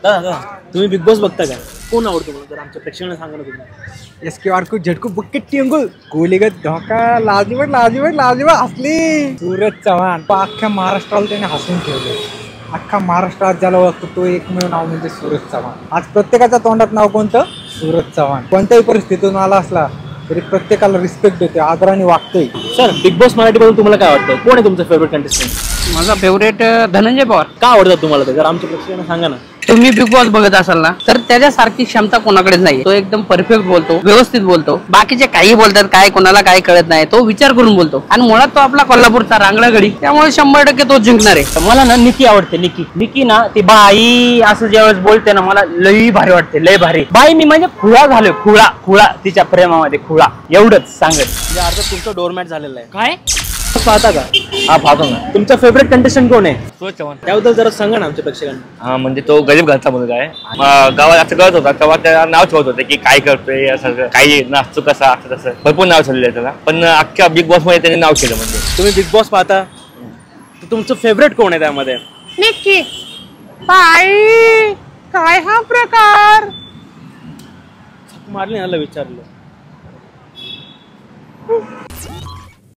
तुम्ही big boss बघता का? कोण आवडतो मला जर आमच्या प्रेक्षकांना सांगा ना तुम्ही. एस के आर को झटको बकेट टिंगल गोलीगत धोका लाजवट लाजवट लाजवट असली सूरज चव्हाण अख्ख्या महाराष्ट्राला त्याने हसून ठेवले. अख्खा महाराष्ट्रात ज्याला ओळखतो तो एकमेव नाव म्हणजे सूरज चव्हाण. आज प्रत्येकाच्या तोंडात नाव कोणतं? सूरज चव्हाण. कोणत्याही परिस्थितीतून आला असला तरी प्रत्येकाला रिस्पेक्ट देतोय, आदराने वागतोय. सर बिग बॉस मराठी बद्दल तुम्हाला काय वाटतं? कोण आहे तुमचं फेवरेट कंटेस्टंट? माझा फेवरेट धनंजय पवार. का आवडतात तुम्हाला ते जर आमच्या प्रेक्षकांना सांगा ना. तुम्ही बिग बॉस बघत असाल ना तर त्याच्यासारखी क्षमता कोणाकडेच नाही. तो एकदम परफेक्ट बोलतो, व्यवस्थित बोलतो. बाकीचे काही बोलतात, काय कोणाला काय कळत नाही, तो विचार करून बोलतो. आणि मुळात तो आपला कोल्हापूरचा रांगडा गडी, त्यामुळे 100% तो जिंकणार आहे. मला ना निकी आवडते. निकी ना ती बाई असं ज्यावेळेस बोलते ना मला लई भारी वाटते, लई भारी. बाई मी म्हणजे खुळा झालोय, खुळा तिच्या प्रेमामध्ये खुळा. एवढंच सांगत म्हणजे अर्थ तुमचं डोरमॅट झालेलं आहे. काय पाहता का? हा पाहतो ना. तुमचा फेवरेट कंटेस्टंट कोण आहे? सूरज चव्हाण. त्याबद्दल जरा सांगा ना आमच्या प्रेक्षकांना. हा म्हणजे तो गरीब घरचा मुलगा आहे. गावात असं कळत होता तेव्हा त्याला नाव ठेवत होते की काय करतोय असं, काही नाचतो कसा असं तसं भरपूर नाव ठेवलेलं आहे त्याला. पण अख्ख्या बिग बॉस मध्ये त्याने नाव केलं. म्हणजे तुम्ही बिग बॉस पाहता तर तुमचं फेवरेट कोण आहे त्यामध्ये? निक्की. बाई काय हा प्रकार? मारली ना विचारलं.